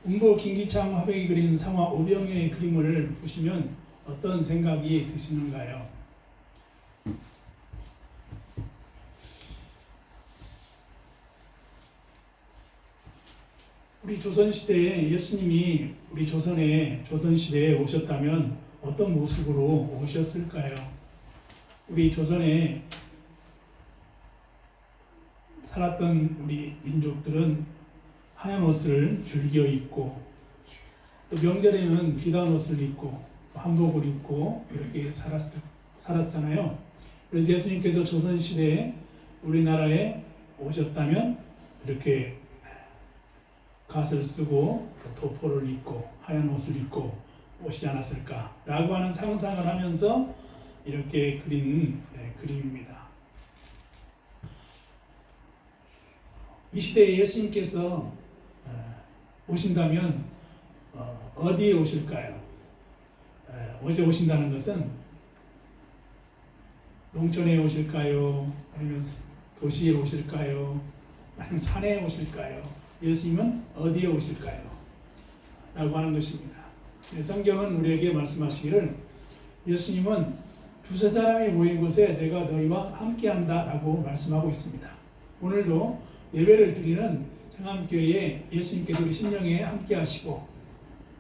운보 김기창 화백이 그린 상화 오병이어의 그림을 보시면 어떤 생각이 드시는가요? 우리 조선시대에 예수님이 우리 조선시대에 오셨다면 어떤 모습으로 오셨을까요? 우리 조선에 살았던 우리 민족들은 하얀 옷을 즐겨 입고 또 명절에는 비단 옷을 입고 한복을 입고 이렇게 살았잖아요. 그래서 예수님께서 조선시대에 우리나라에 오셨다면 이렇게 갓을 쓰고 도포를 입고 하얀 옷을 입고 오시지 않았을까라고 하는 상상을 하면서 이렇게 그린 그림입니다. 이 시대에 예수님께서 오신다면 어디에 오실까요? 어디에 오신다는 것은 농촌에 오실까요? 아니면 도시에 오실까요? 아니면 산에 오실까요? 예수님은 어디에 오실까요? 라고 하는 것입니다. 성경은 우리에게 말씀하시기를 예수님은 두세 사람이 모인 곳에 내가 너희와 함께한다 라고 말씀하고 있습니다. 오늘도 예배를 드리는 평안교회에 예수님께서 우리 심령에 함께하시고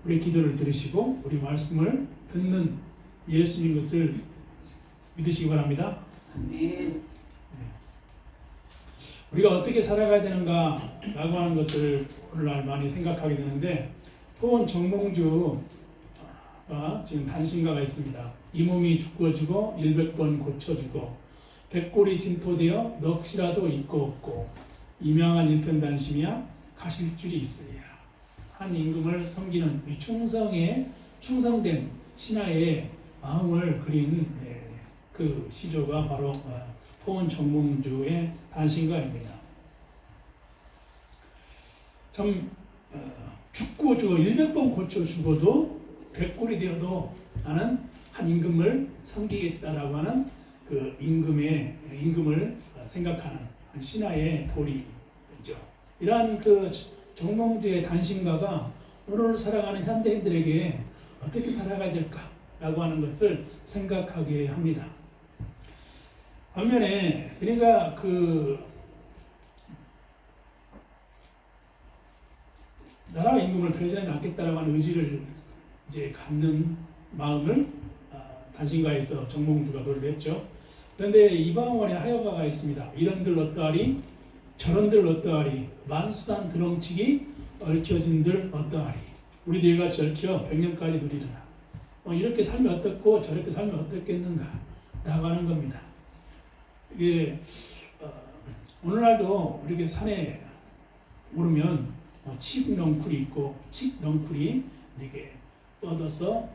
우리 기도를 들으시고 우리 말씀을 듣는 예수님인 것을 믿으시기 바랍니다. 아멘. 우리가 어떻게 살아가야 되는가 라고 하는 것을 오늘날 많이 생각하게 되는데 포원 정몽주가 지금 단신가가 있습니다. 이 몸이 죽어주고 100번 고쳐주고 백골이 진토되어 넋이라도 있고 없고 이명한 일편단심이야 가실 줄이 있으리라. 한 임금을 섬기는 충성된 신하의 마음을 그린 그 시조가 바로 포원 정몽주의 단신가입니다. 참 죽고 100번 고쳐 죽어도 백골이 되어도 나는 한 임금을 섬기겠다라고 하는 그 임금을 생각하는 한 신하의 도리죠. 이러한 그 정몽주의 단신가가 오늘 살아가는 현대인들에게 어떻게 살아가야 될까라고 하는 것을 생각하게 합니다. 반면에 그러니까 그 나라와 임금을 배제하지 않겠다라고 하는 의지를 이제 갖는 마음을 단신가에서 정몽주가 도를 했죠. 그런데 이방원에 하여가가 있습니다. 이런들 어떠하리 저런들 어떠하리 만수산 드렁치기 얽혀진들 어떠하리 우리 뒤가 절켜 백년까지 누리리라. 이렇게 살면 어떻고 저렇게 살면 어떻겠는가 라고 하는 겁니다. 이게 오늘날도 이렇게 산에 오르면 칡넝쿨이 있고 칡넝쿨이 이렇게 뻗어서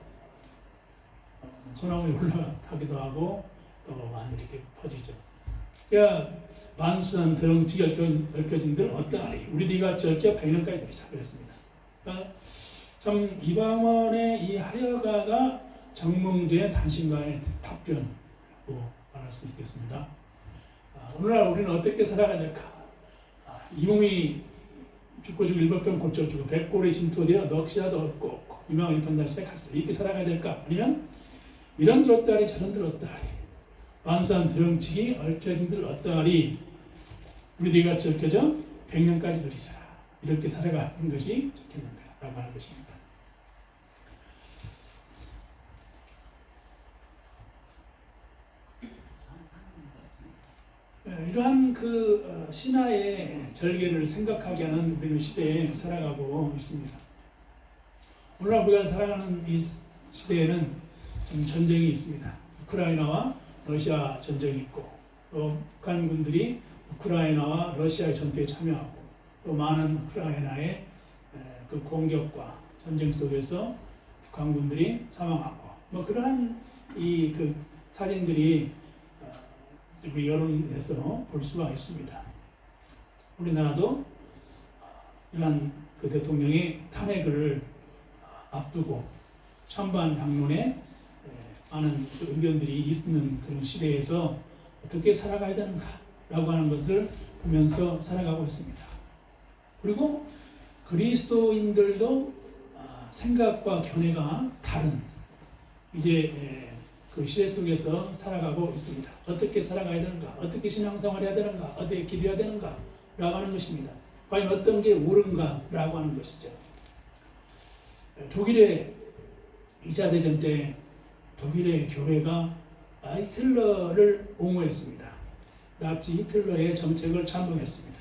소나무에 올라가기도 하고 또 많이 이렇게 퍼지죠. 그러니까 만수한 드렁치기 얽혀진들 어떠하리 우리 뒤가 절겨 백년까지 누리자 그랬습니다. 그러니까 참 이방원의 이 하여가가 정몽주의 단신가의 답변이라고 말할 수 있겠습니다. 오늘날 우리는 어떻게 살아가야 될까? 이 몸이 죽고 100번 고쳐주고 백골이 진토되어 넋이라도 없고 유명한 일편단심에 갈지 이렇게 살아가야 될까? 아니면 이런들 어떠하리 저런들 어떠하리 만수한 드렁치기 얽혀진들 어떠하리 우리 뒤가 얽혀져 백년까지 누리자 이렇게 살아가는 것이 좋겠는가 라고 하는 것입니다. 이러한 그 신화의 절개를 생각하게 하는 우리는 시대에 살아가고 있습니다. 오늘날 우리가 살아가는 이 시대에는 좀 전쟁이 있습니다. 우크라이나와 러시아 전쟁이 있고 또 북한군들이 우크라이나와 러시아의 전투에 참여하고 또 많은 우크라이나의 그 공격과 전쟁 속에서 북한군들이 사망하고 그러한 이 그 사진들이 우리 여론에서 볼 수가 있습니다. 우리나라도 이러한 그 대통령의 탄핵을 앞두고 찬반 당론에 많은 그 의견들이 있는 그런 시대에서 어떻게 살아가야 되는가라고 하는 것을 보면서 살아가고 있습니다. 그리고 그 그리스도인들도 생각과 견해가 다른 이제 그 시대 속에서 살아가고 있습니다. 어떻게 살아가야 되는가, 어떻게 신앙생활 해야 되는가, 어디에 기도해야 되는가 라고 하는 것입니다. 과연 어떤 게 옳은가 라고 하는 것이죠. 독일의 2차 대전 때 독일의 교회가 히틀러를 옹호했습니다. 나치 히틀러의 정책을 찬동했습니다.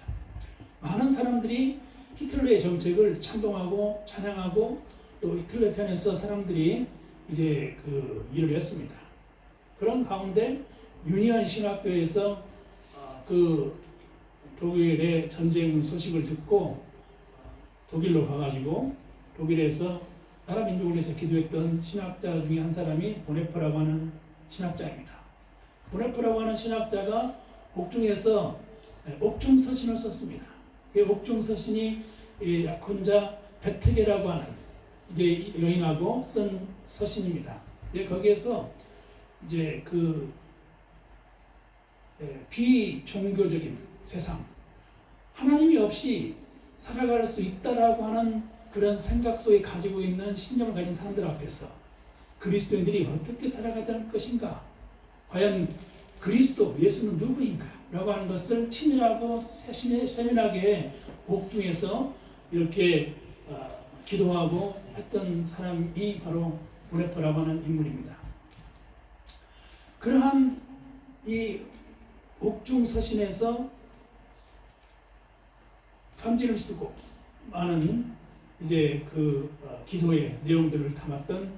많은 사람들이 히틀러의 정책을 찬동하고 찬양하고 또 히틀러 편에서 사람들이 이제 그 일을 했습니다. 그런 가운데 유니언 신학교에서 그 독일의 전쟁 소식을 듣고 독일로 가가지고 독일에서 나라 민족을 위해서 기도했던 신학자 중에 한 사람이 보네퍼라고 하는 신학자입니다. 보네퍼라고 하는 신학자가 옥중에서 옥중 서신을 썼습니다. 그 옥중 서신이 약혼자 베트게라고 하는 이제 여인하고 쓴 서신입니다. 거기에서 이제 그 비종교적인 세상, 하나님이 없이 살아갈 수 있다라고 하는 그런 생각 속에 가지고 있는 신념을 가진 사람들 앞에서 그리스도인들이 어떻게 살아가야 될 것인가, 과연 그리스도, 예수는 누구인가 라고 하는 것을 친밀하고 세밀하게 옥중에서 이렇게 기도하고 했던 사람이 바로 보네퍼라고 하는 인물입니다. 그러한 이 옥중 서신에서 편지를 쓰고 많은 이제 그 기도의 내용들을 담았던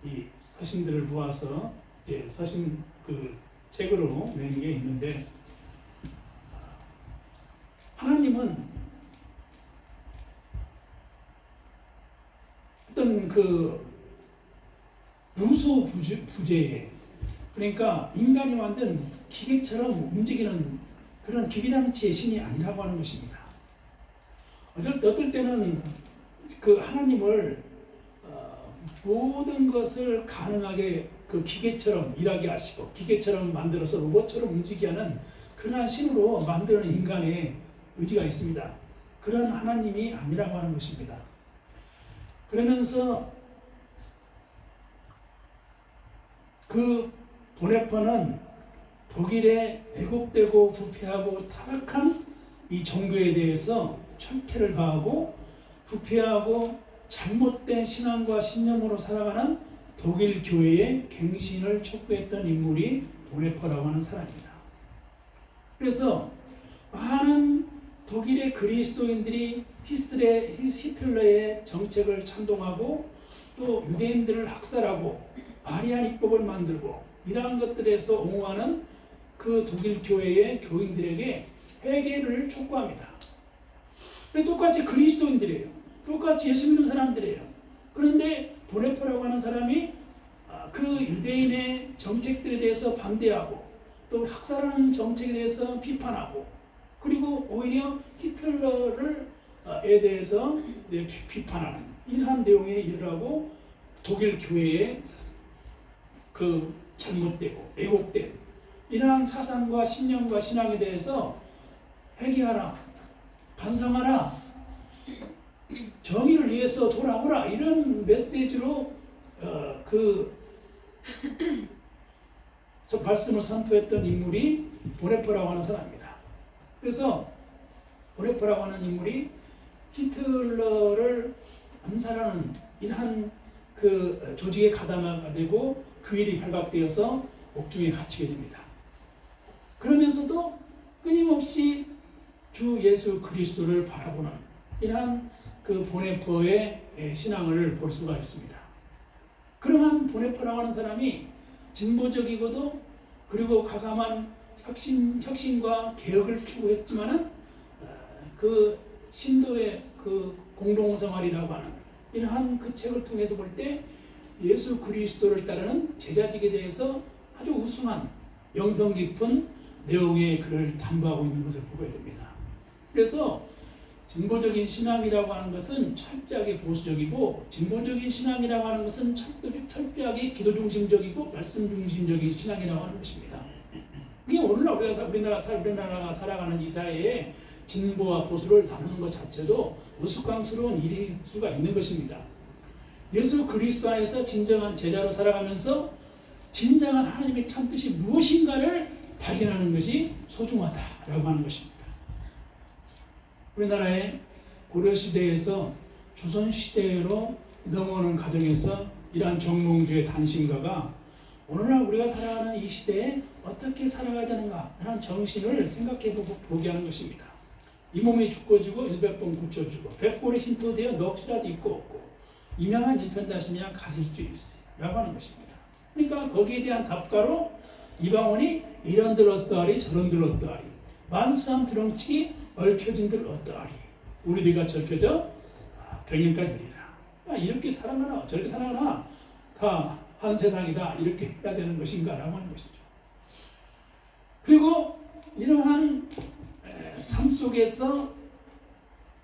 이 서신들을 모아서 이제 서신 그 책으로 낸 게 있는데, 하나님은 어떤 그 무소부재, 그러니까 인간이 만든 기계처럼 움직이는 그런 기계장치의 신이 아니라고 하는 것입니다. 어떨 때는 그 하나님을 모든 것을 가능하게 그 기계처럼 일하게 하시고 기계처럼 만들어서 로봇처럼 움직이게 하는 그러한 신으로 만드는 인간의 의지가 있습니다. 그런 하나님이 아니라고 하는 것입니다. 그러면서 그 보네퍼는 독일에 왜곡되고 부패하고 타락한 이 종교에 대해서 철퇴를 가하고 부패하고 잘못된 신앙과 신념으로 살아가는 독일 교회의 갱신을 촉구했던 인물이 보네퍼라고 하는 사람입니다. 그래서 많은 독일의 그리스도인들이 히틀러의 정책을 찬동하고 또 유대인들을 학살하고 마리안 입법을 만들고 이러한 것들에서 옹호하는 그 독일 교회의 교인들에게 회개를 촉구합니다. 똑같이 그리스도인들이에요. 똑같이 예수 믿는 사람들이에요. 그런데 보네퍼라고 하는 사람이 그 유대인의 정책들에 대해서 반대하고 또 학살하는 정책에 대해서 비판하고 그리고 오히려 히틀러에 대해서 이제 비판하는 이러한 내용의 일을 하고 독일 교회에 그 잘못되고 왜곡된 이러한 사상과 신념과 신앙에 대해서 회개하라, 반성하라, 정의를 위해서 돌아오라 이런 메시지로 그 말씀을 선포했던 인물이 보네퍼라고 하는 사람입니다. 그래서 보네퍼라고 하는 인물이 히틀러를 암살하는 이러한 그 조직에 가담하게 되고 그 일이 발각되어서 옥중에 갇히게 됩니다. 그러면서도 끊임없이 주 예수 그리스도를 바라보는 이러한 그 보네퍼의 신앙을 볼 수가 있습니다. 그러한 보네퍼라고 하는 사람이 진보적이고도 그리고 과감한 혁신과 개혁을 추구했지만은 그 신도의 그 공동생활이라고 하는 이러한 그 책을 통해서 볼 때 예수 그리스도를 따르는 제자직에 대해서 아주 우수한 영성 깊은 내용의 글을 담보하고 있는 것을 보게 됩니다. 그래서 진보적인 신앙이라고 하는 것은 철저하게 보수적이고 진보적인 신앙이라고 하는 것은 철저하게 기도 중심적이고 말씀 중심적인 신앙이라고 하는 것입니다. 이게 오늘날 우리나라가 살아가는 이 사회에 진보와 보수를 나누는 것 자체도 우스꽝스러운 일일 수가 있는 것입니다. 예수 그리스도 안에서 진정한 제자로 살아가면서 진정한 하나님의 참뜻이 무엇인가를 발견하는 것이 소중하다라고 하는 것입니다. 우리나라의 고려시대에서 조선시대로 넘어오는 과정에서 이러한 정몽주의 단신가가 오늘날 우리가 살아가는 이 시대에 어떻게 살아가야 되는가 하는 정신을 생각해보게 하는 것입니다. 이 몸이 죽고지고 100번 굳혀주고 100골이 신토되어 넋이라도 있고 없고 임양한 일편다시면 가실줄이 있어요 라고 하는 것입니다. 그러니까 거기에 대한 답가로 이방원이 이런들 어떠하리 저런들 어떠하리 만수한 드렁치기 얽혀진들 어떠하리 우리들과 적혀져 백년까지 이르리라. 이렇게 살아가나 저렇게 살아가나 다 한 세상이다 이렇게 해야 되는 것인가 라고 하는 것이죠. 그리고 이러한 삶 속에서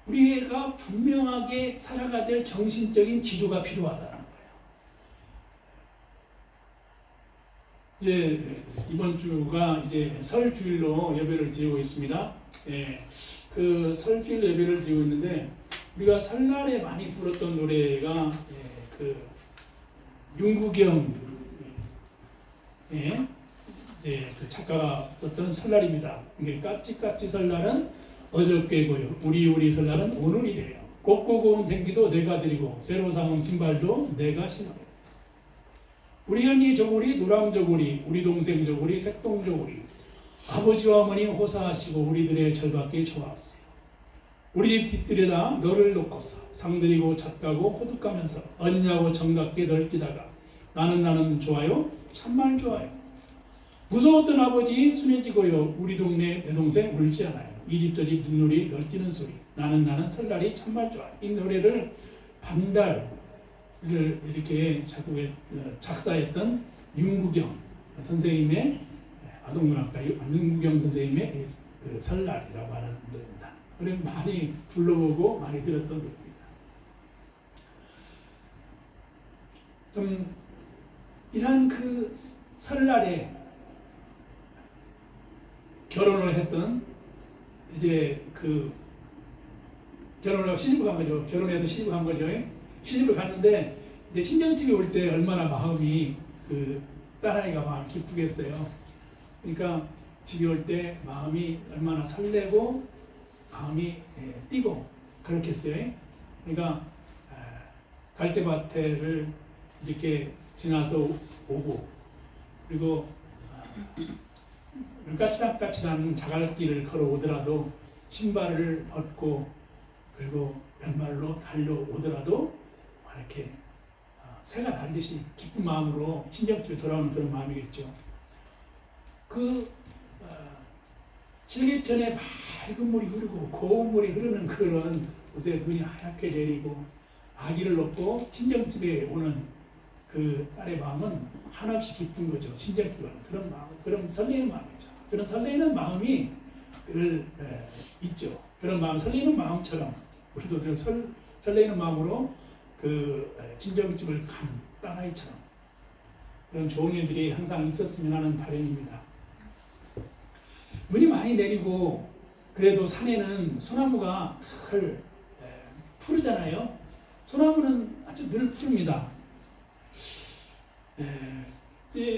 우리가 분명하게 살아가야 될 정신적인 지조가 필요하다는 거예요. 이제 이번 주가 이제 설 주일로 예배를 드리고 있습니다. 그 설주일 예배를 드리고 있는데 우리가 설날에 많이 불렀던 노래가 그 윤구경 이제 그 작가가 썼던 설날입니다. 이게 까치까치 설날은 어저께고요. 우리 설날은 오늘이래요. 곱고 고운 댕기도 내가 드리고 새로 사온 신발도 내가 신어요. 우리 언니 저고리 노랑 저고리 우리 동생 저고리 색동 저고리 아버지와 어머니 호사하시고 우리들의 절밖에 좋아하세요. 우리 집 뒷뜰에다 너를 놓고서 상들이고 잣가고 호둑가면서 언냐고 정답게 널뛰다가 나는 좋아요 참말 좋아요. 무서웠던 아버지 순해지고요. 우리 동네 내 동생 울지 않아요. 이 집 저 집 눈물이 널뛰는 소리 나는 설날이 참말 좋아요. 이 노래를 반달을 이렇게 작사했던 윤구경 선생님의 아동문학가 윤구경 선생님의 그 설날이라고 하는 노래입니다. 그래 많이 불러보고 많이 들었던 노래입니다. 좀 이런 그 설날에 결혼을 했던 이제 그 결혼을 시집을 간 거죠. 결혼해서 시집을 간 거죠. 시집을 갔는데 이제 친정집에 올 때 얼마나 마음이 그 딸아이가 마음이 기쁘겠어요. 그러니까 집에 올 때 마음이 얼마나 설레고 마음이 뛰고 그렇겠어요. 그러니까 갈대밭을 이렇게 지나서 오고 그리고 까치락까치락 자갈길을 걸어오더라도 신발을 벗고 그리고 맨발로 달려오더라도 이렇게 새가 달리시 기쁜 마음으로 친정집에 돌아오는 그런 마음이겠죠. 그 칠계천에 맑은 물이 흐르고 고운 물이 흐르는 그런 곳에 눈이 하얗게 내리고 아기를 놓고 친정집에 오는 그 딸의 마음은 한없이 기쁜 거죠. 친정집에 오는 그런 마음, 그런 설레는 마음이죠. 그런 설레는 마음이 있죠. 그런 마음, 설레는 마음처럼 우리도 그 설레는 마음으로 그 친정집을 간 딸아이처럼 그런 좋은 일들이 항상 있었으면 하는 바람입니다. 눈이 많이 내리고 그래도 산에는 소나무가 늘 푸르잖아요. 소나무는 아주 늘 푸릅니다.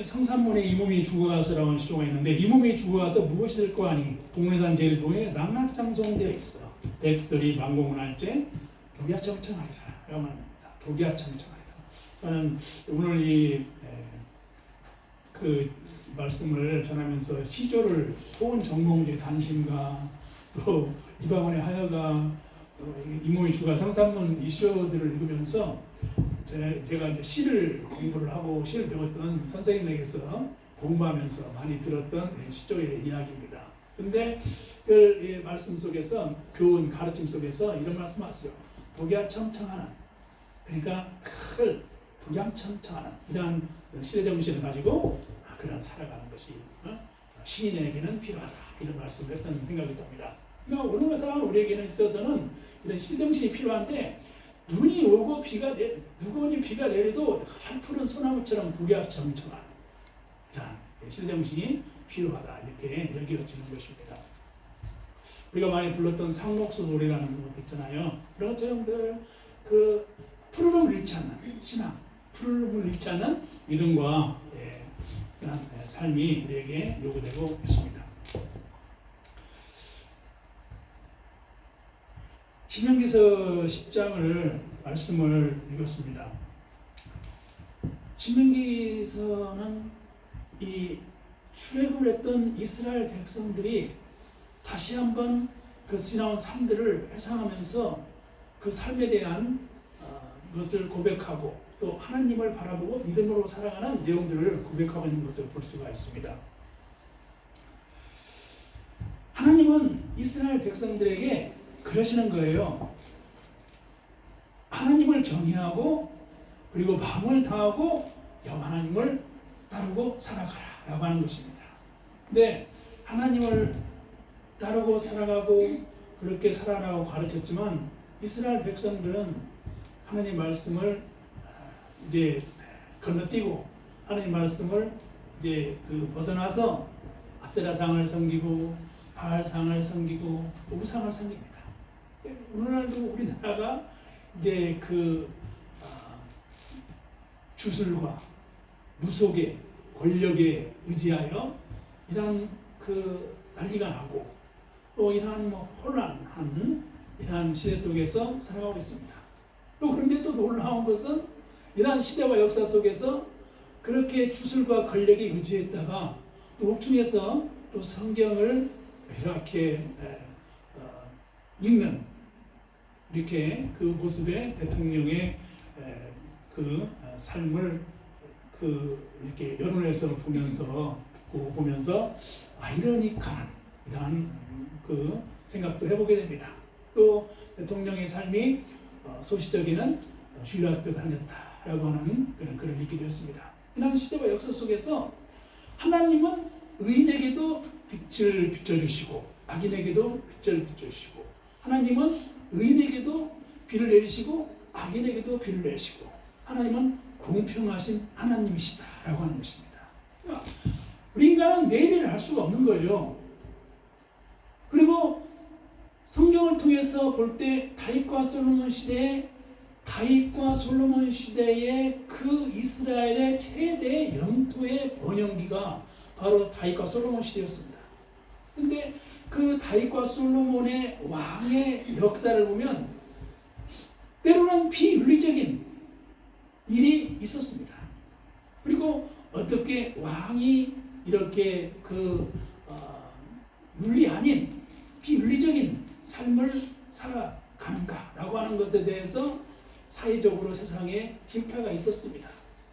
성산문에 이 몸이 죽어가서라는 시조가 있는데 이 몸이 죽어가서 무엇이 될 거 아니 동래산 제일동에 낙낙장송되어 있어. 백설이 만공운할제 독야청청하리라 라고 합니다. 독야청청하리라. 저는 오늘 그 말씀을 전하면서 시조를 토은 정몽주의 단신가 또 이방원의 하여가 이 몸이 죽어 성산문 이 시조들을 읽으면서 제가 이제 시를 공부를 하고 시를 배웠던 선생님에게서 공부하면서 많이 들었던 시조의 이야기입니다. 근데 그 말씀 속에서 교훈 가르침 속에서 이런 말씀하세요. 독야청청하는 그러니까 큰 독야청청하는 이러한 시대 정신을 가지고 그런 살아가는 것이 시인에게는 필요하다 이런 말씀을 했던 생각이 듭니다. 그러니까 오늘 살아가는 우리에게는 있어서는 이런 시대 정신이 필요한데 눈이 오고 무거운 비가 내려도 한 푸른 소나무처럼 독야청청하는 시대 정신이 필요하다 이렇게 여겨지는 것입니다. 우리가 많이 불렀던 상록수 노래라는 것도 있잖아요. 그런 것처럼 그 푸르름을 잃지 않는 신앙, 푸르름을 잃지 않는 믿음과 그런 삶이 우리에게 요구되고 있습니다. 신명기서 10장을 말씀을 읽었습니다. 신명기서는 이 출애굽을 했던 이스라엘 백성들이 다시 한번 그 지나온 삶들을 회상하면서 그 삶에 대한 것을 고백하고 또 하나님을 바라보고 믿음으로 살아가는 내용들을 고백하고 있는 것을 볼 수가 있습니다. 하나님은 이스라엘 백성들에게 그러시는 거예요. 하나님을 경외하고 그리고 마음을 다하고 여호와 하나님을 따르고 살아가라 라고 하는 것입니다. 근데 하나님을 따르고 살아가고 그렇게 살아라고 가르쳤지만 이스라엘 백성들은 하나님 말씀을 이제 건너뛰고 하나님 말씀을 이제 벗어나서 아세라상을 섬기고 바알상을 섬기고 우상을 섬깁니다. 오늘날도 우리나라가 이제 주술과 무속의 권력에 의지하여 이런 난리가 나고 또 이러한 혼란한 이러한 시대 속에서 살아가고 있습니다. 또 그런데 또 놀라운 것은 이러한 시대와 역사 속에서 그렇게 주술과 권력에 의지했다가 또 옥중에서 또 성경을 이렇게 읽는 이렇게 그 모습의 대통령의 삶을 이렇게 여론에서 보면서 아이러니한 이러한 생각도 해보게 됩니다. 또 대통령의 삶이 소시적에는 주일학교 다녔다라고 하는 그런 글을 읽게 되었습니다. 이런 시대와 역사 속에서 하나님은 의인에게도 빛을 비춰주시고 악인에게도 빛을 비춰주시고 하나님은 의인에게도 비를 내리시고 악인에게도 비를 내리시고 하나님은 공평하신 하나님이시다라고 하는 것입니다. 그러니까 우리 인간은 내 일을 할 수가 없는 거예요. 그리고 성경을 통해서 볼 때 다윗과 솔로몬 시대의 그 이스라엘의 최대 영토의 번영기가 바로 다윗과 솔로몬 시대였습니다. 근데 그 다윗과 솔로몬의 왕의 역사를 보면 때로는 비윤리적인 일이 있었습니다. 그리고 어떻게 왕이 이렇게 윤리 아닌 비윤리적인 삶을 살아가는가라고 하는 것에 대해서 사회적으로 세상에 질타가 있었습니다.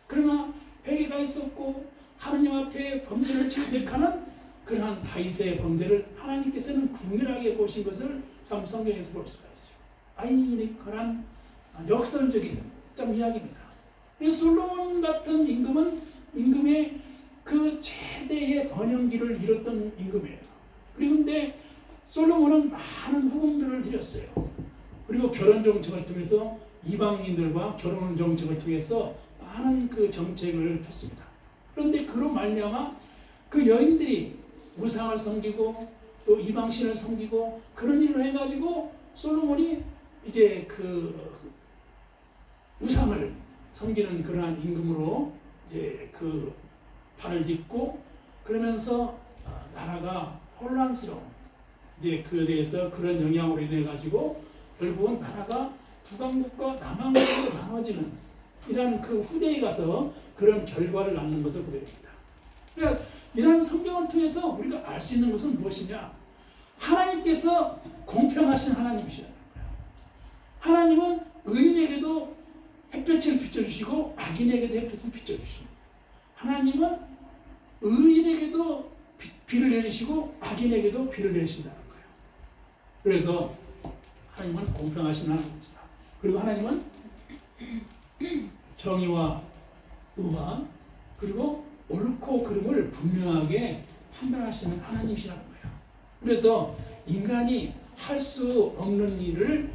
그러나 회개가 있었고 하나님 앞에 범죄를 자백하는 그러한 다윗의 범죄를 하나님께서는 긍휼하게 보신 것을 참 성경에서 볼 수가 있어요. 아이러니컬한 역설적인 이야기입니다. 솔로몬 같은 임금의 그 최대의 번영기를 이뤘던 임금이에요. 그런데 솔로몬은 많은 후궁들을 들였어요. 그리고 결혼 정책을 통해서 이방인들과 결혼 정책을 통해서 많은 그 정책을 폈습니다. 그런데 그로 말미암아 그 여인들이 우상을 섬기고 또 이방신을 섬기고 그런 일을 해가지고 솔로몬이 이제 우상을 섬기는 그러한 임금으로 이제 발을 딛고 그러면서 나라가 혼란스러운 이제 그래서 그런 영향으로 인해 가지고 결국은 나라가 북왕국과 남왕국으로 나눠지는 이런 후대에 가서 그런 결과를 낳는 것을 보게 됩니다. 그러니까 이런 성경을 통해서 우리가 알 수 있는 것은 무엇이냐? 하나님께서 공평하신 하나님이시라는 거예요. 하나님은 의인에게도 햇볕을 비춰주시고 악인에게도 햇볕을 비춰주시고 하나님은 의인에게도 비를 내리시고 악인에게도 비를 내리신다는 거예요. 그래서 하나님은 공평하신 하나님이시다. 그리고 하나님은 정의와 의와 그리고 옳고 그름을 분명하게 판단하시는 하나님이시라는 거예요. 그래서 인간이 할 수 없는 일을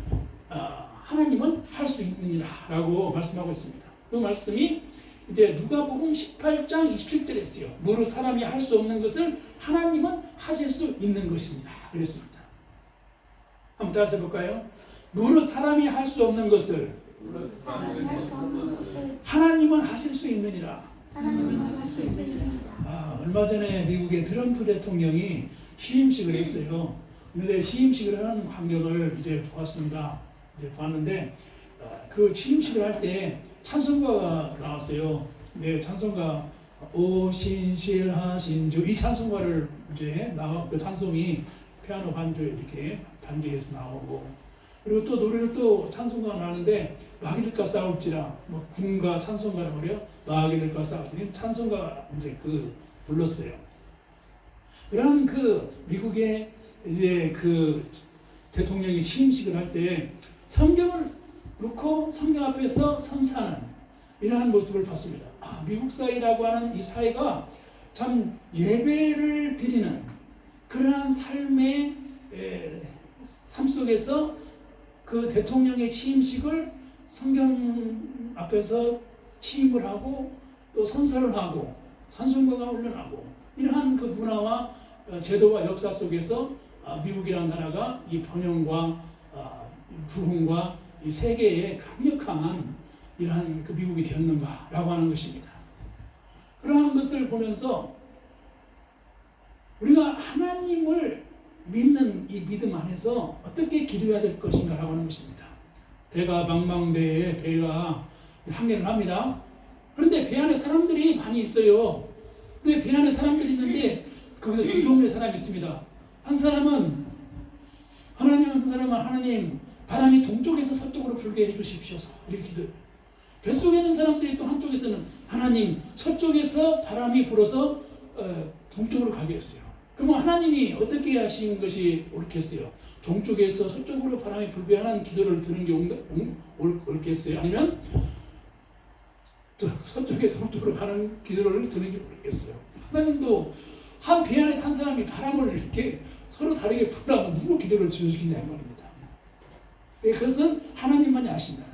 하나님은 할 수 있느니라라고 말씀하고 있습니다. 그 말씀이 이제 누가복음 18장 27절에 있어요. 무릇 사람이 할 수 없는 것을 하나님은 하실 수 있는 것입니다. 그랬습니다. 한번 따라서 해볼까요? 무릇 사람이 할 수 없는 것을 하나님은 하실 수 있느니라. 얼마 전에 미국의 트럼프 대통령이 취임식을 했어요. 근데 취임식을 하는 광경을 이제 보았습니다. 이제 봤는데 그 취임식을 할 때 찬송가가 나왔어요. 네, 찬송가 오신실하신 주, 이 찬송가를 이제 그 찬송이 피아노 반주에 이렇게 반주에서 나오고, 그리고 또 노래를 또 찬송가가 나오는데 마귀들과 싸울지라, 뭐 군가 찬송가라고 그래요. 마귀들과 싸울지라 찬송가 이제 그 불렀어요. 그런 그 미국의 이제 그 대통령이 취임식을 할 때 성경을 놓고 성경 앞에서 선사하는 이러한 모습을 봤습니다. 미국 사회라고 하는 이 사회가 참 예배를 드리는 그러한 삶의 삶 속에서 그 대통령의 취임식을 성경 앞에서 취임을 하고 또 선서를 하고 찬송가가 훈련하고 이러한 그 문화와 제도와 역사 속에서 미국이라는 나라가 이 번영과 부흥과 이 세계의 강력한 이러한 그 미국이 되었는가라고 하는 것입니다. 그러한 것을 보면서 우리가 하나님을 믿는 이 믿음 안에서 어떻게 기도해야 될 것인가라고 하는 것입니다. 배가 망망대해 배가 항해를 합니다. 그런데 배 안에 사람들이 많이 있어요. 근데 배 안에 사람들이 있는데 거기서 두 종류의 사람이 있습니다. 한 사람은 하나님 바람이 동쪽에서 서쪽으로 불게 해주십시오서 이렇게 기도해요. 뱃속에 있는 사람들이 또 한쪽에서는 하나님 서쪽에서 바람이 불어서 동쪽으로 가게 했어요. 그럼 하나님이 어떻게 하신 것이 옳겠어요? 동쪽에서 서쪽으로 바람이 불게 하는 기도를 드는 게 옳겠어요? 아니면 서쪽에서 동쪽으로 가는 기도를 드는 게 옳겠어요? 하나님도 한 배 안에 탄 사람이 바람을 이렇게 서로 다르게 불라면 누구 기도를 지어주겠냐 이 말입니다. 그것은 하나님만이 아신다.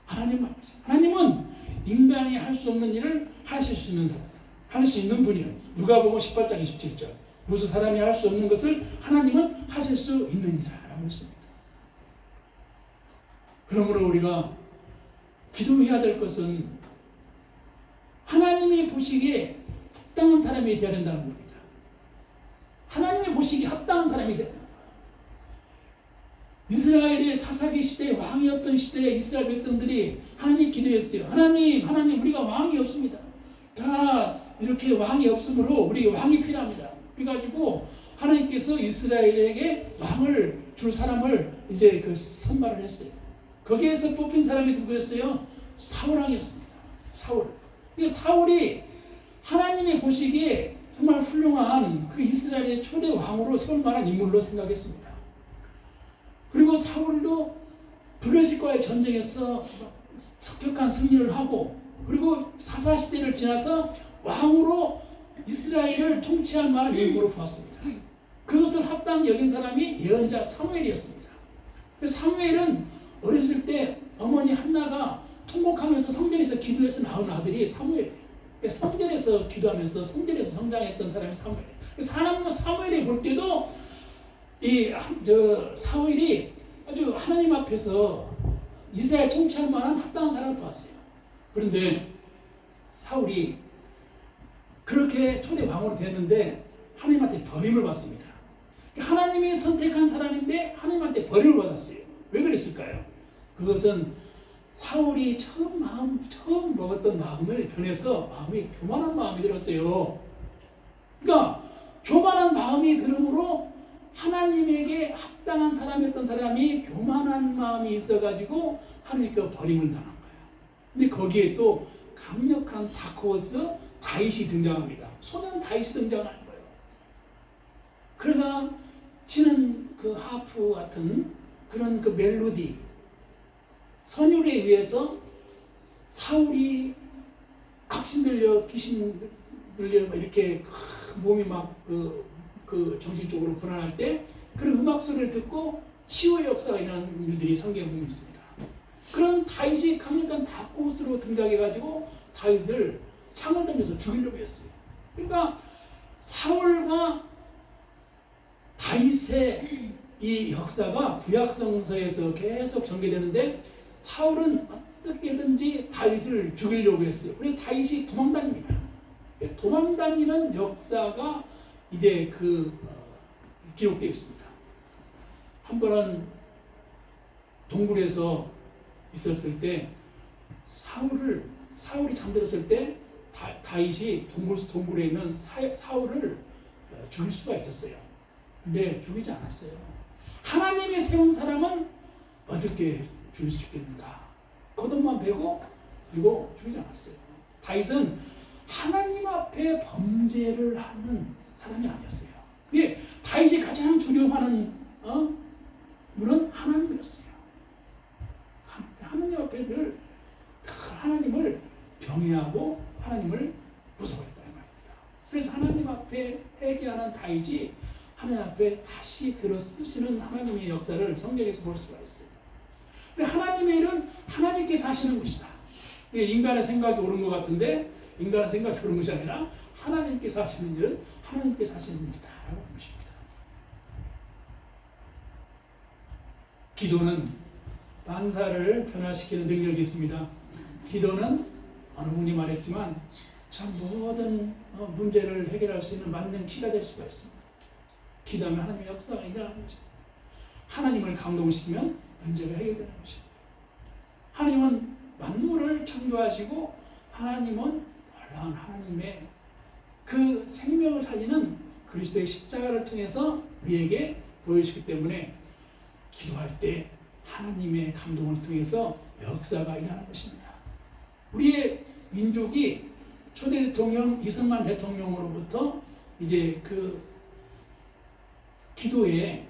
하나님은 인간이 할 수 없는 일을 하실 수 있는 사람, 할 수 있는 분이에요. 누가복음 18장 27절. 무슨 사람이 할 수 없는 것을 하나님은 하실 수 있느니라라고 했습니다. 그러므로 우리가 기도해야 될 것은 하나님이 보시기에 합당한 사람이 되어야 된다는 겁니다. 하나님이 보시기에 합당한 사람이 되어야 된다. 이스라엘의 사사기 시대에 왕이었던 시대에 이스라엘 백성들이 하나님 기도했어요. 하나님 우리가 왕이 없습니다. 다 이렇게 왕이 없으므로 우리 왕이 필요합니다. 그래가지고 하나님께서 이스라엘에게 왕을 줄 사람을 이제 그 선발을 했어요. 거기에서 뽑힌 사람이 누구였어요? 사울왕이었습니다. 사울이 하나님이 보시기에 정말 훌륭한 그 이스라엘의 초대 왕으로 세울 만한 인물로 생각했습니다. 그리고 사울도 블레셋과의 전쟁에서 척격한 승리를 하고, 그리고 사사시대를 지나서 왕으로 이스라엘을 통치할 만한 인물로 보았습니다. 그것을 합당 여긴 사람이 예언자 사무엘이었습니다. 사무엘은 어렸을 때 어머니 한나가 통곡하면서 성전에서 기도해서 낳은 아들이 사무엘이에요. 성전에서 기도하면서 성전에서 성장했던 사람이 사무엘이에요. 사무엘이 볼 때도 사울이 아주 하나님 앞에서 이스라엘 통치할 만한 합당한 사람을 봤어요. 그런데 사울이 그렇게 초대 왕으로 됐는데 하나님한테 버림을 받습니다. 하나님이 선택한 사람인데 하나님한테 버림을 받았어요. 왜 그랬을까요? 그것은 사울이 처음 먹었던 마음을 변해서 마음이 교만한 마음이 들었어요. 그러니까 교만한 마음이 들음으로 하나님에게 합당한 사람이었던 사람이 교만한 마음이 있어가지고 하나님께 버림을 당한 거예요. 근데 거기에 또 강력한 다크호스 다윗이 등장합니다. 소년 다윗이 등장하는 거예요. 그러나 치는 그 하프 같은 그런 그 멜로디 선율에 의해서 사울이 악신 들려 귀신 들려 이렇게 몸이 막 그 정신적으로 불안할 때 그런 음악 소리를 듣고 치유의 역사가 일어나는 일들이 성경에 보면 있습니다. 그런 다윗이 강력한 다크호스로 등장해가지고 다윗을 창을 던져서 죽이려고 했어요. 그러니까 사울과 다윗의 이 역사가 구약성서에서 계속 전개되는데 사울은 어떻게든지 다윗을 죽이려고 했어요. 그래서 다윗이 도망다닙니다. 도망다니는 역사가 이제 기록되어 있습니다. 한 번은 동굴에서 있었을 때 사울이 잠들었을 때 다윗이 동굴에 있는 사울을 죽일 수가 있었어요. 근데 죽이지 않았어요. 하나님이 세운 사람은 어떻게 죽일 수 있겠는가? 겉옷만 베고 그리고 죽이지 않았어요. 다윗은 하나님 앞에 범죄를 하는 사람이 아니었어요. 그게 다윗이 가장 두려워하는 분은 하나님이었어요. 하나님 앞에 늘 하나님을 경외하고 하나님을 무서워했다 이 말입니다. 그래서 하나님 앞에 회개하는 다윗이 하나님 앞에 다시 들어 쓰시는 하나님의 역사를 성경에서 볼 수가 있어요. 하나님의 일은 하나님께서 하시는 것이다. 인간의 생각이 옳은 것 같은데 인간의 생각이 옳은 것이 아니라 하나님께서 하시는 일은 하나님께서 하시는 일이다 라고 하는 것입니다. 기도는 만사를 변화시키는 능력이 있습니다. 기도는 어느 분이 말했지만 참 모든 문제를 해결할 수 있는 맞는 키가 될 수가 있습니다. 기도하면 하나님의 역사가 일어나는 것입니다. 하나님을 감동시키면 문제가 해결되는 것입니다. 하나님은 만물을 창조하시고 하나님은 놀라운 하나님의 그 생명을 살리는 그리스도의 십자가를 통해서 우리에게 보여주기 때문에 기도할 때 하나님의 감동을 통해서 역사가 일어나는 것입니다. 우리의 민족이 초대 대통령 이승만 대통령으로부터 이제 기도의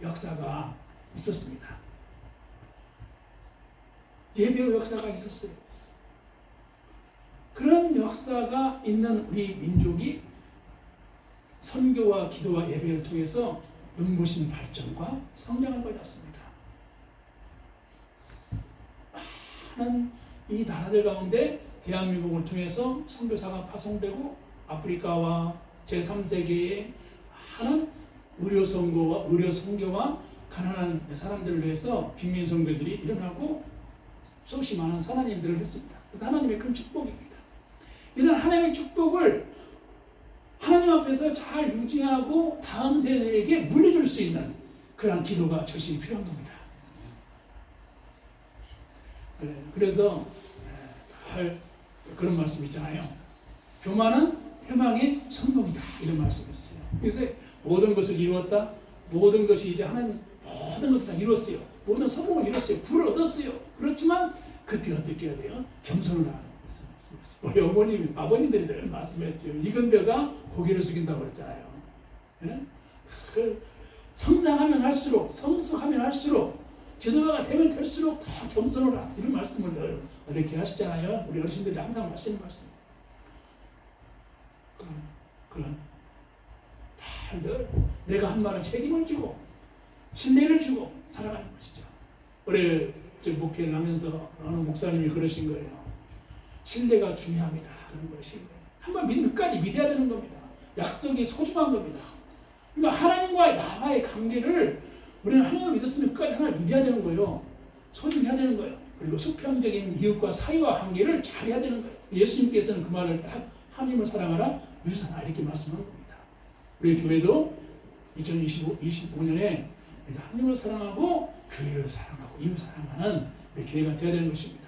역사가 있었습니다. 예배의 역사가 있었어요. 그런 역사가 있는 우리 민족이 선교와 기도와 예배를 통해서 눈부신 발전과 성장을 거뒀습니다. 많은 이 나라들 가운데 대한민국을 통해서 선교사가 파송되고 아프리카와 제3세계에 많은 의료 선교와 가난한 사람들을 위해서 빈민 선교들이 일어나고 수없이 많은 선하님들을 했습니다. 하나님의 큰 축복입니다. 이런 하나님의 축복을 하나님 앞에서 잘 유지하고 다음 세대에게 물려줄 수 있는 그런 기도가 절실히 필요한 겁니다. 그래서 그런 말씀 있잖아요. 교만은 회망의 선동이다 이런 말씀이 있어요. 그래서 모든 것을 이루었다. 모든 것이 이제 하나님 모든 것을 다 이뤘어요. 모든 성공을 이뤘어요. 부를 얻었어요. 그렇지만 그때 어떻게 해야 돼요? 겸손을 하는 우리 아버님들이 늘 말씀했죠. 익은 벼가 고개를 숙인다고 그랬잖아요. 네? 성장하면 할수록 성숙하면 할수록 지도자가 되면 될수록 더 겸손을 하라 이런 말씀을 늘 이렇게 하시잖아요. 우리 어르신들이 항상 하시는 말씀. 그런 늘 내가 한 말은 책임을 지고 신뢰를 주고 살아가는 것이죠. 올해 목회를 하면서 어느 목사님이 그러신 거예요. 신뢰가 중요합니다. 그런 것이 한번 믿으면 끝까지 믿어야 되는 겁니다. 약속이 소중한 겁니다. 그러니까 하나님과의 나와의 관계를 우리는 하나님을 믿었으면 끝까지 하나님을 믿어야 되는 거예요. 소중해야 되는 거예요. 그리고 수평적인 이웃과 사이와 관계를 잘해야 되는 거예요. 예수님께서는 그 말을 딱 하나님을 사랑하라 유산하라 이렇게 말씀한 겁니다. 우리 교회도 2025년에 하나님을 사랑하고 교회를 사랑하고 이웃 사랑하는 우리 교회가 되어야 되는 것입니다.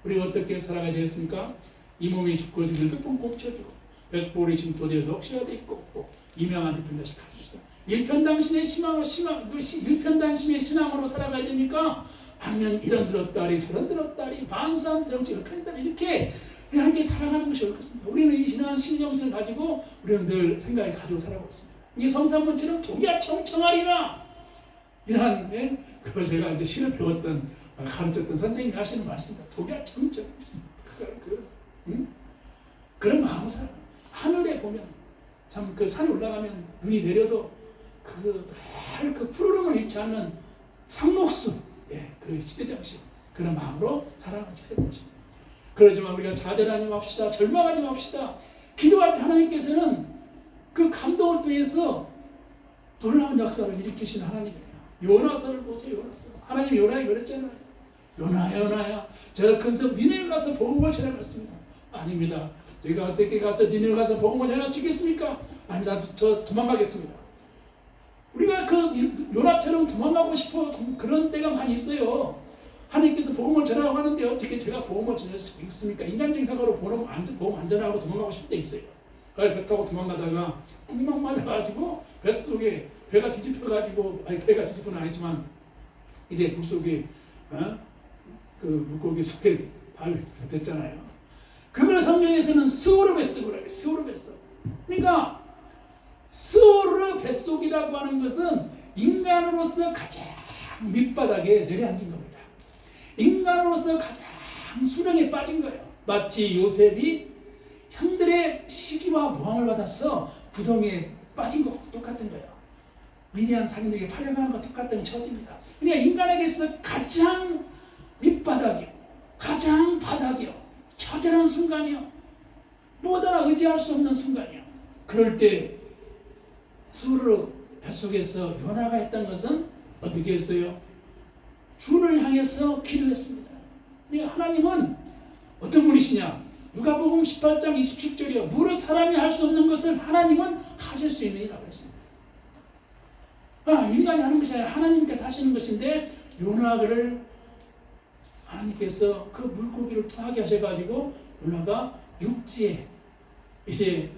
우리가 어떻게 살아가야 되겠습니까? 이 몸이 죽고 죽는 것뿐 꼭 쳐주고 백보리 진토되어도 혹시라도 있고 이명한 일편단심 가주시다. 일편단심의 일편단심의 신앙으로 살아가야 됩니까? 아니면 이런 들었다리 저런 들었다리 반수한 들었지 큰다리 이렇게 함께 살아가는 것이 옳겠습니다. 우리는 이 신앙 신정신을 가지고 우리는 늘 생각을 가지고 살아가고 있습니다. 이게 성삼문처럼 독야 청청하리라 이러한 그거 제가 이제 시를 배웠던 가르쳤던 선생님이 하시는 말씀입니다. 독야 청청 그런 마음을 살아. 하늘에 보면 참 그 산에 올라가면 눈이 내려도 그 푸르름을 잃지 않는 상록수 그 시대정신 그런 마음으로 살아가지 것입니다. 그러지만 우리가 좌절하지 맙시다. 절망하지 맙시다. 기도할 때 하나님께서는 그 감동을 통해서 놀라운 역사를 일으키신 하나님이에요. 요나서를 보세요. 요나서. 하나님 요나에 그랬잖아요. 요나야 저 큰 섬 니네에 가서 복음을 전해봤습니다. 아닙니다. 저희가 어떻게 가서 니네에 가서 복음을 전할 수 있겠습니까? 아니다. 저 도망가겠습니다. 우리가 그 요나처럼 도망가고 싶어 그런 때가 많이 있어요. 하나님께서 복음을 전하라고 하는데 어떻게 제가 복음을 전할 수 있습니까? 인간적인 생각으로 복음 안 전하고 도망가고 싶을 때 있어요. 배 타고 도망가다가 엉망 맞아가지고 뱃속에 배가 뒤집혀가지고 배가 뒤집혀는 아니지만 이제 물속에 그 물고기 속에 발 됐잖아요. 그걸 성경에서는 스오르 뱃속이라고 해요. 스오르 뱃속. 그러니까 스오르 뱃속이라고 하는 것은 인간으로서 가장 밑바닥에 내려앉은 겁니다. 인간으로서 가장 수렁에 빠진 거예요. 마치 요셉이 형들의 시기와 모함을 받아서 부동에 빠진 것 똑같은 거예요. 미디안 상인에게 팔려가는 것 똑같은 처지입니다. 그러니까 인간에게서 가장 밑바닥이요, 가장 바닥이요, 처절한 순간이요, 무엇하나 의지할 수 없는 순간이요. 그럴 때 스오르 뱃속에서 요나가 했던 것은 어떻게 했어요? 주를 향해서 기도했습니다. 그러니까 하나님은 어떤 분이시냐? 누가복음 18장 27절이요. 무릇 사람이 할 수 없는 것을 하나님은 하실 수 있느니라고 했습니다. 인간이 하는 것이 아니라 하나님께서 하시는 것인데 요나를 하나님께서 그 물고기를 토하게 하셔가지고 요나가 육지에 이제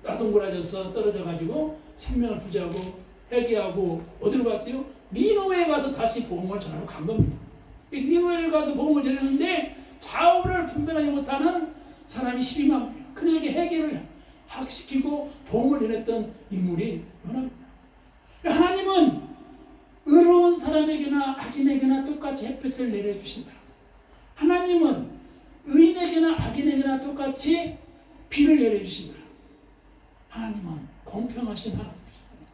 따동그라져서 떨어져가지고 생명을 부지하고 회개하고 어디로 갔어요? 니느웨에 가서 다시 복음을 전하러 간 겁니다. 니느웨에 가서 복음을 전했는데 좌우를 분별하지 못하는 사람이 12만 명이에요. 그들에게 회개를 학시키고 복음을 전했던 인물이 요나입니다. 하나님은 의로운 사람에게나 악인에게나 똑같이 햇빛을 내려주신다. 하나님은 의인에게나 악인에게나 똑같이 비를 내려주신다. 하나님은 공평하신 하나님이십니다.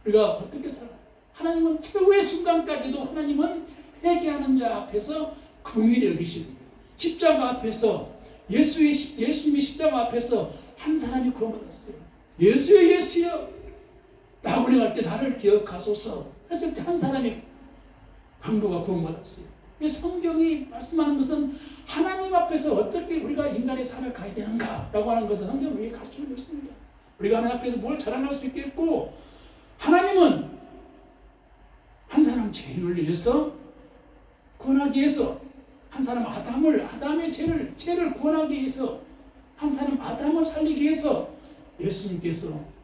우리가 어떻게 살아요? 하나님은 최후의 순간까지도 하나님은 회개하는 자 앞에서 긍휼히 여기십니다. 십자가 앞에서 예수님의 십자가 앞에서 한 사람이 구원받았어요. 예수여 나그네 갈 때 나를 기억하소서 했을 때 한 사람이 강도가 구원받았어요. 이 성경이 말씀하는 것은 하나님 앞에서 어떻게 우리가 인간의 삶을 가야 되는가라고 하는 것을 성경은 왜 가르쳐주고 있습니다. 우리가 하나님 앞에서 뭘 자랑할 수 있겠고, 하나님은 한 사람 죄인을 위해서 구원하기 위해서, 한 사람 아담의 죄를 구원하기 위해서, 한 사람 아담을 살리기 위해서 예수님께서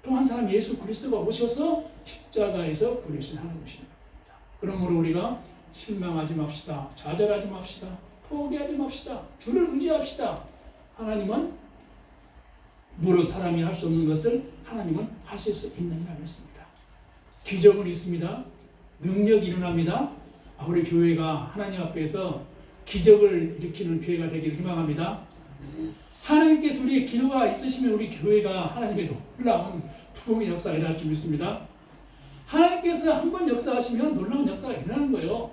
또 한 사람 예수 그리스도가 오셔서 십자가에서 부르신 하나님이십니다. 그러므로 우리가 실망하지 맙시다. 좌절하지 맙시다. 포기하지 맙시다. 주를 의지합시다. 하나님은 무릇 사람이 할 수 없는 것을 하나님은 하실 수 있느니라 했습니다. 기적은 있습니다. 능력이 일어납니다. 우리 교회가 하나님 앞에서 기적을 일으키는 교회가 되기를 희망합니다. 하나님께서 우리의 기도가 있으시면 우리 교회가 하나님의 놀라운 부흥의 역사가 일어날 줄 믿습니다. 하나님께서 한번 역사하시면 놀라운 역사가 일어나는 거예요.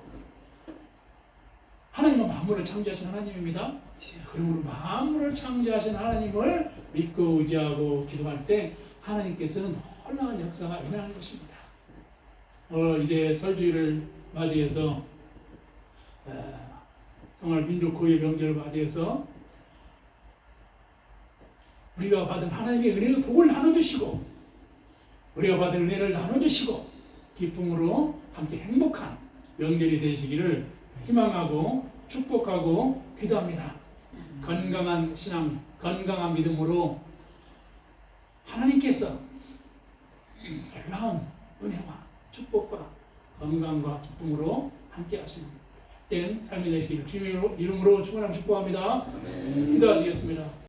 하나님은 만물을 창조하신 하나님입니다. 그러므로 만물을 창조하신 하나님을 믿고 의지하고 기도할 때 하나님께서는 놀라운 역사가 일어나는 것입니다. 이제 설주일을 맞이해서 정말 민족 고유의 명절을 맞이해서 우리가 받은 하나님의 은혜의 복을 나눠주시고 우리가 받은 은혜를 나눠주시고 기쁨으로 함께 행복한 명절이 되시기를 희망하고 축복하고 기도합니다. 건강한 신앙, 건강한 믿음으로 하나님께서 놀라운 은혜와 축복과 건강과 기쁨으로 함께 하시는 된 삶이 되시기를 주님의 이름으로 축원하고 축복합니다. 기도하시겠습니다.